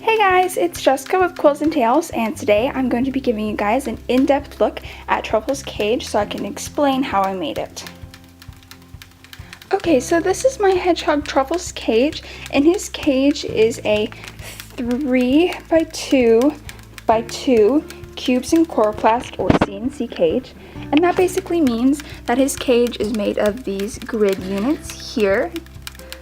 Hey guys, it's Jessica with Quills&Tails, and today I'm going to be giving you guys an in-depth look at Truffle's cage so I can explain how I made it. Okay, so this is my Hedgehog Truffle's cage, and his cage is a 3 by 2 by 2 cubes and coroplast or C&C cage, and that basically means that his cage is made of these grid units here,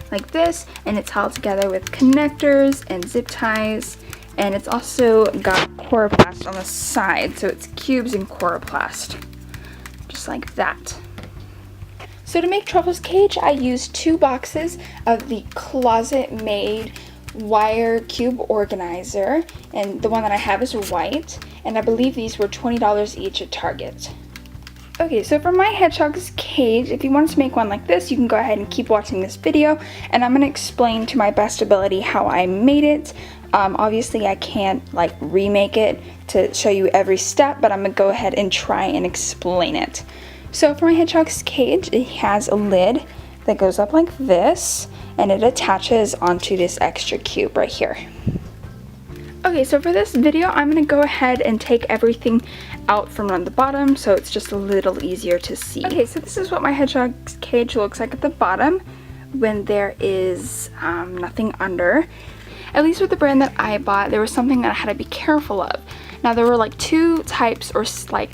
like this, and it's held together with connectors and zip ties, and it's also got coroplast on the side, so it's cubes and coroplast, just like that. So to make Truffle's cage, I used 2 boxes of the closetmaid wire cube organizer, and the one that I have is white, and I believe these were $20 each at Target. Okay, so for my Hedgehog's cage, if you want to make one like this, you can go ahead and keep watching this video, and I'm going to explain to my best ability how I made it. Obviously I can't like remake it to show you every step, but I'm going to go ahead and try and explain it. So for my Hedgehog's cage, it has a lid that goes up like this, and it attaches onto this extra cube right here. Okay, so for this video, I'm going to go ahead and take everything out from on the bottom so it's just a little easier to see. Okay, so this is what my Hedgehog's cage looks like at the bottom when there is nothing under. At least with the brand that I bought, there was something that I had to be careful of. Now there were like 2 types or like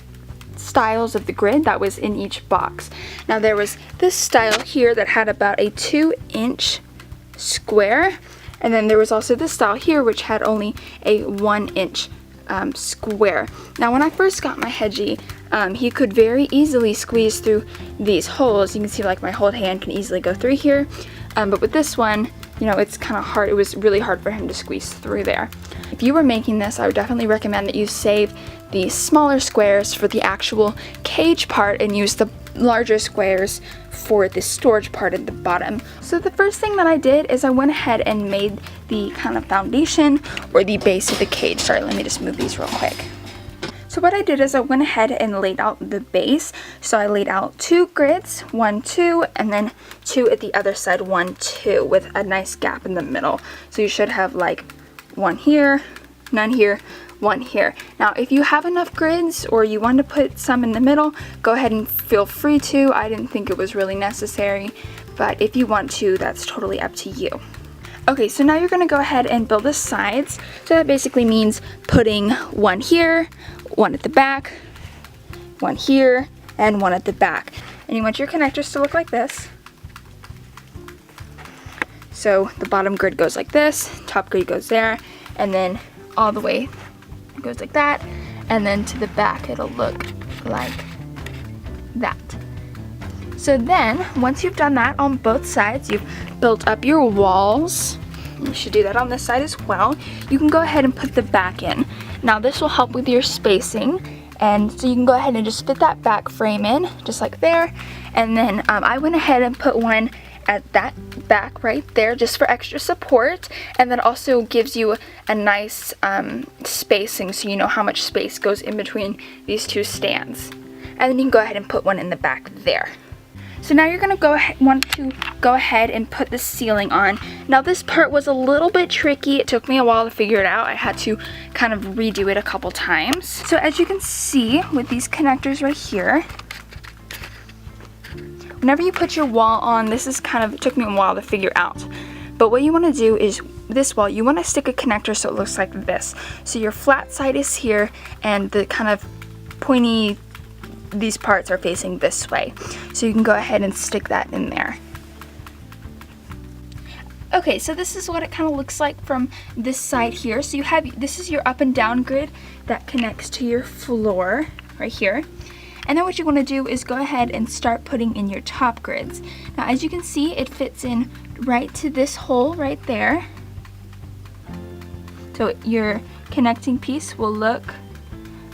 styles of the grid that was in each box. Now there was this style here that had about a 2-inch square, and then there was also this style here which had only a 1-inch square. Now when I first got my Hedgie, he could very easily squeeze through these holes. You can see like my whole hand can easily go through here, but with this one, you know, it's kind of hard. It was really hard for him to squeeze through there. If you were making this, I would definitely recommend that you save the smaller squares for the actual cage part and use the larger squares for the storage part at the bottom. So the first thing that I did is I went ahead and made the kind of foundation or the base of the cage. Sorry, let me just move these real quick. So what I did is I went ahead and laid out the base. So I laid out 2 grids, 1, 2, and then 2 at the other side, 1, 2, with a nice gap in the middle. So you should have like 1 here, none here, 1 here. Now if you have enough grids or you want to put some in the middle, go ahead and feel free to. I didn't think it was really necessary, but if you want to, that's totally up to you. Okay, so now you're going to go ahead and build the sides. So that basically means putting 1 here, 1 at the back, 1 here, and 1 at the back. And you want your connectors to look like this. So the bottom grid goes like this, top grid goes there, and then all the way it goes like that, and then to the back it'll look like that. So then, once you've done that on both sides, you've built up your walls. You should do that on this side as well. You can go ahead and put the back in. Now this will help with your spacing, and so you can go ahead and just fit that back frame in, just like there. And then I went ahead and put one at that back right there just for extra support, and that also gives you a nice spacing so you know how much space goes in between these 2 stands. And then you can go ahead and put one in the back there. So now you're going to want to go ahead and put the ceiling on. Now this part was a little bit tricky. It took me a while to figure it out. I had to kind of redo it a couple times. So as you can see with these connectors right here, whenever you put your wall on, this is kind of, it took me a while to figure out. But what you want to do is this wall, you want to stick a connector so it looks like this. So your flat side is here and the kind of pointy, these parts are facing this way. So you can go ahead and stick that in there. Okay, so this is what it kind of looks like from this side here. So you have, this is your up and down grid that connects to your floor right here. And then what you want to do is go ahead and start putting in your top grids. Now as you can see, it fits in right to this hole right there. So your connecting piece will look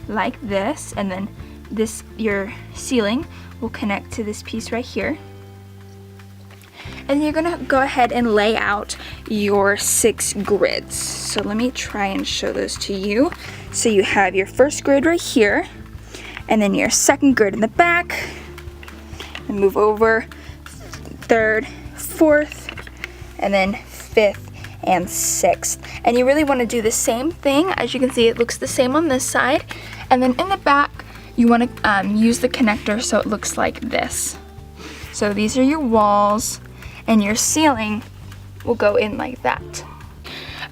like this, and then this, your ceiling will connect to this piece right here. And you're gonna go ahead and lay out your 6 grids. So let me try and show those to you. So you have your first grid right here, and then your second grid in the back, and move over, 3rd, 4th, and then 5th and 6th. And you really want to do the same thing. As you can see, it looks the same on this side. And then in the back, you want to use the connector so it looks like this. So these are your walls, and your ceiling will go in like that.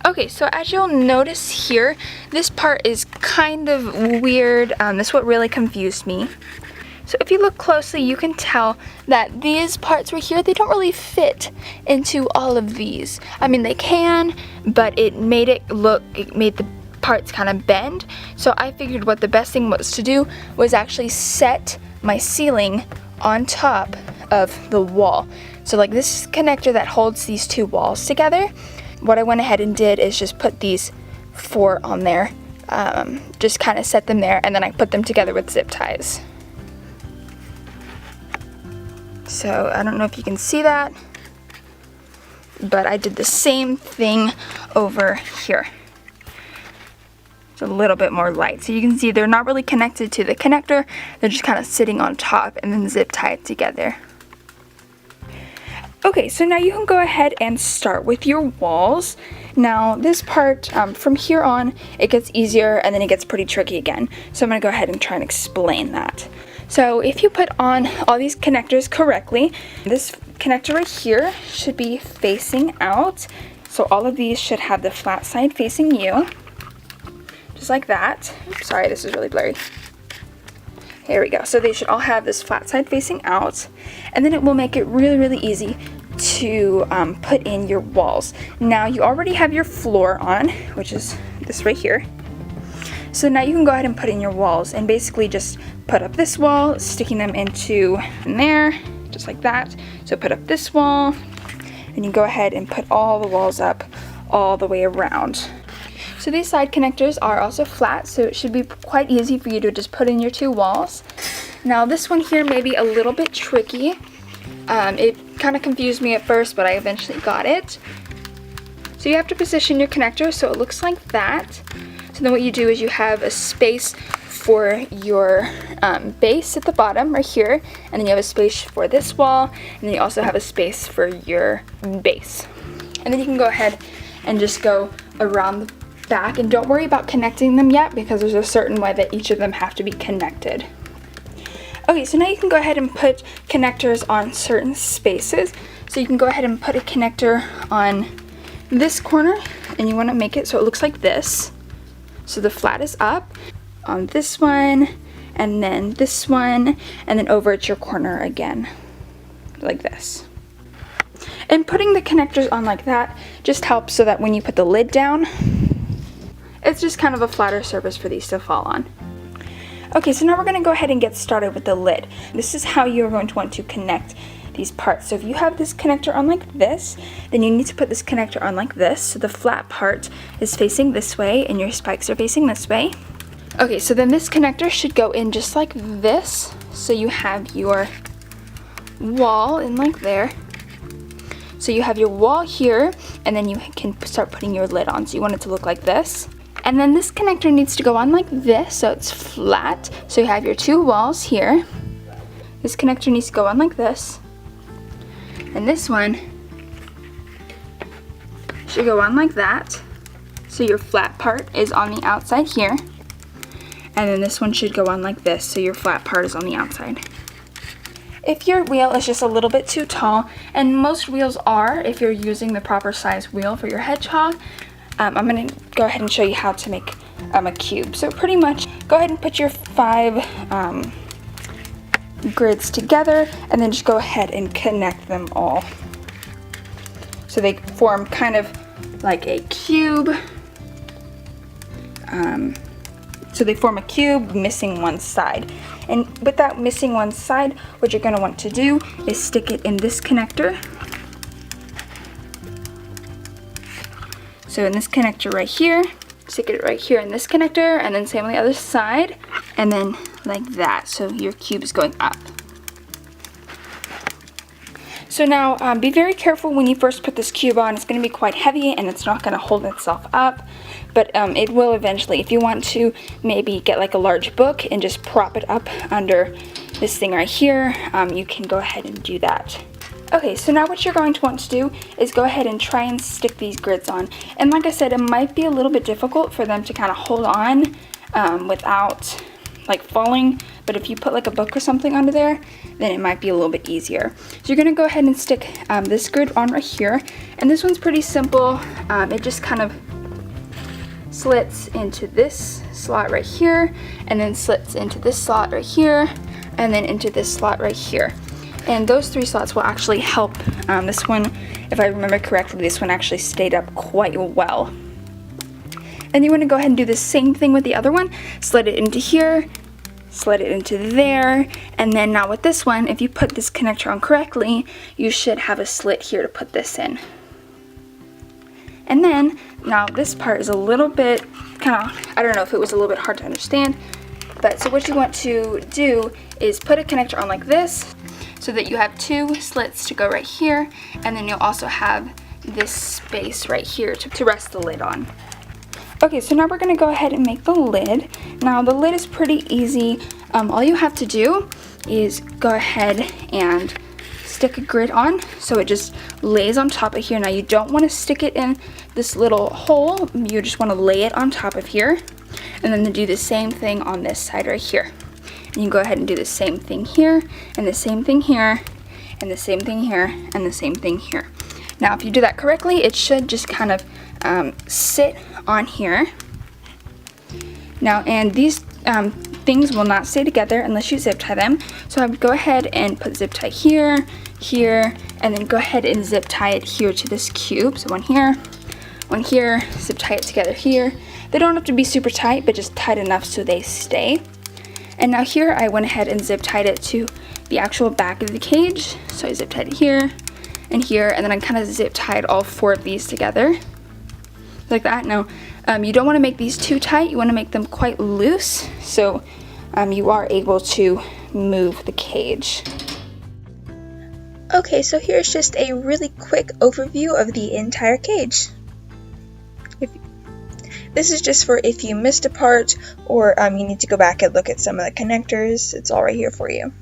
Okay, so as you'll notice here, this part is kind of weird. This is what really confused me. So if you look closely, you can tell that these parts right here, they don't really fit into all of these. I mean, they can, but it made the parts kind of bend. So I figured what the best thing was to do was actually set my ceiling on top of the wall. So like this connector that holds these two walls together, what I went ahead and did is just put these 4 on there, just kind of set them there, and then I put them together with zip ties. So I don't know if you can see that, but I did the same thing over here. It's a little bit more light. So you can see they're not really connected to the connector, they're just kind of sitting on top and then zip tied together. Okay, so now you can go ahead and start with your walls. Now this part, from here on, it gets easier and then it gets pretty tricky again. So I'm going to go ahead and try and explain that. So if you put on all these connectors correctly, this connector right here should be facing out. So all of these should have the flat side facing you. Just like that. Oops, sorry, this is really blurry. Here we go. So they should all have this flat side facing out, and then it will make it really, really easy to put in your walls. Now you already have your floor on, which is this right here. So now you can go ahead and put in your walls and basically just put up this wall, sticking them into in there, just like that. So put up this wall, and you go ahead and put all the walls up all the way around. So these side connectors are also flat, so it should be quite easy for you to just put in your 2 walls. Now this one here may be a little bit tricky. It kind of confused me at first, but I eventually got it. So you have to position your connector so it looks like that. So then what you do is you have a space for your base at the bottom right here, and then you have a space for this wall, and then you also have a space for your base. And then you can go ahead and just go around the back, and don't worry about connecting them yet because there's a certain way that each of them have to be connected. Okay, so now you can go ahead and put connectors on certain spaces. So you can go ahead and put a connector on this corner, and you want to make it so it looks like this. So the flat is up on this one, and then this one, and then over at your corner again, like this. And putting the connectors on like that just helps so that when you put the lid down, it's just kind of a flatter surface for these to fall on. Okay, so now we're going to go ahead and get started with the lid. This is how you're going to want to connect these parts. So if you have this connector on like this, then you need to put this connector on like this. So the flat part is facing this way and your spikes are facing this way. Okay, so then this connector should go in just like this. So you have your wall in like there. So you have your wall here, and then you can start putting your lid on. So you want it to look like this. And then this connector needs to go on like this, so it's flat. So you have your 2 walls here. This connector needs to go on like this. And this one should go on like that. So your flat part is on the outside here. And then this one should go on like this, so your flat part is on the outside. If your wheel is just a little bit too tall, and most wheels are if you're using the proper size wheel for your Hedgehog, I'm going to go ahead and show you how to make a cube. So pretty much go ahead and put your 5 grids together, and then just go ahead and connect them all. So they form kind of like a cube. So they form a cube missing one side. And with that missing one side, what you're going to want to do is stick it in this connector. So in this connector right here, stick it right here in this connector, and then same on the other side, and then like that, so your cube is going up. So now be very careful when you first put this cube on. It's going to be quite heavy and it's not going to hold itself up, but it will eventually. If you want to maybe get like a large book and just prop it up under this thing right here, you can go ahead and do that. Okay, so now what you're going to want to do is go ahead and try and stick these grids on. And like I said, it might be a little bit difficult for them to kind of hold on without like falling, but if you put like a book or something under there, then it might be a little bit easier. So you're gonna go ahead and stick this grid on right here, and this one's pretty simple. It just kind of slits into this slot right here, and then slits into this slot right here, and then into this slot right here. And those 3 slots will actually help. This one, if I remember correctly, this one actually stayed up quite well. And you want to go ahead and do the same thing with the other one. Slid it into here, slid it into there, and then now with this one, if you put this connector on correctly, you should have a slit here to put this in. And then, now this part is a little bit kind of, I don't know if it was a little bit hard to understand, but so what you want to do is put a connector on like this, so that you have 2 slits to go right here, and then you'll also have this space right here to rest the lid on. Okay, so now we're going to go ahead and make the lid. Now the lid is pretty easy. All you have to do is go ahead and stick a grid on so it just lays on top of here. Now you don't want to stick it in this little hole, you just want to lay it on top of here, and then do the same thing on this side right here. And you can go ahead and do the same thing here, and the same thing here, and the same thing here, and the same thing here. Now if you do that correctly, it should just kind of sit on here. Now, and these things will not stay together unless you zip tie them. So I would go ahead and put zip tie here, here, and then go ahead and zip tie it here to this cube. So one here, zip tie it together here. They don't have to be super tight, but just tight enough so they stay. And now here I went ahead and zip tied it to the actual back of the cage. So I zip tied it here and here, and then I kind of zip tied all 4 of these together like that. Now you don't want to make these too tight, you want to make them quite loose so you are able to move the cage. Okay, so here's just a really quick overview of the entire cage. This is just for if you missed a part or you need to go back and look at some of the connectors. It's all right here for you.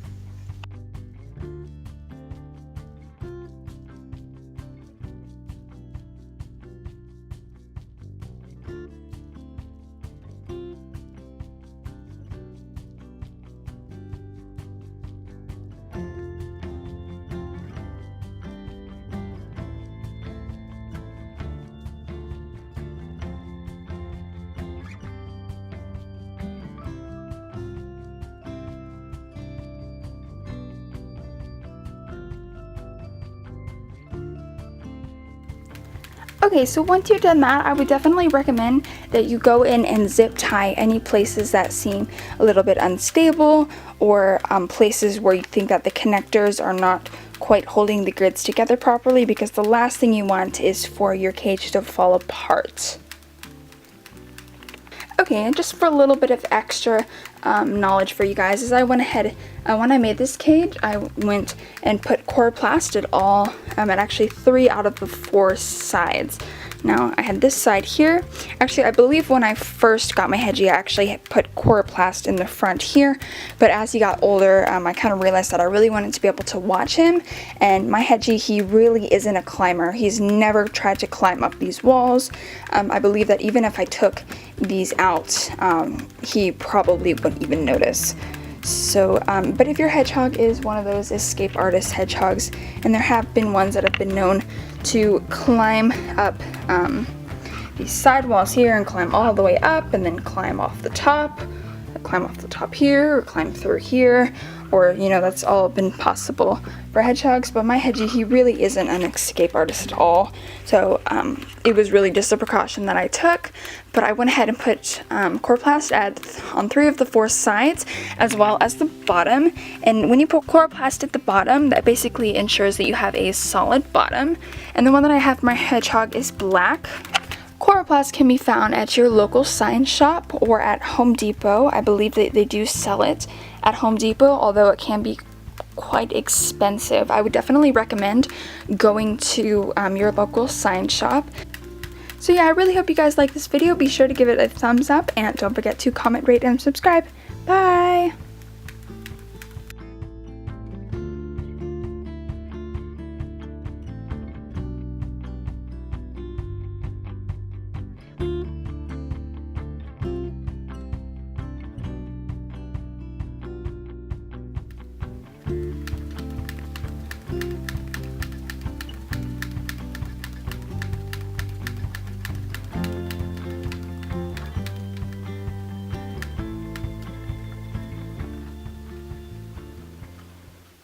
Okay, so once you've done that, I would definitely recommend that you go in and zip tie any places that seem a little bit unstable, or places where you think that the connectors are not quite holding the grids together properly, because the last thing you want is for your cage to fall apart. Okay, and just for a little bit of extra knowledge for you guys, as I went ahead, when I made this cage, I went and put coroplast at all, at actually 3 out of the 4 sides. Now, I had this side here. Actually, I believe when I first got my Hedgie, I actually put coroplast in the front here, but as he got older, I kind of realized that I really wanted to be able to watch him, and my Hedgie, he really isn't a climber. He's never tried to climb up these walls. I believe that even if I took these out, he probably wouldn't even notice. So, but if your hedgehog is one of those escape artist hedgehogs, and there have been ones that have been known to climb up these side walls here and climb all the way up and then climb off the top here, or climb through here, or you know, that's all been possible for hedgehogs. But my Hedgie, he really isn't an escape artist at all, so it was really just a precaution that I took. But I went ahead and put coroplast on 3 of the 4 sides, as well as the bottom. And when you put coroplast at the bottom, that basically ensures that you have a solid bottom. And the one that I have for my hedgehog is black. Coroplast can be found at your local sign shop or at Home Depot. I believe that they do sell it at Home Depot, although it can be quite expensive. I would definitely recommend going to your local sign shop. So yeah, I really hope you guys like this video. Be sure to give it a thumbs up, and don't forget to comment, rate, and subscribe. Bye!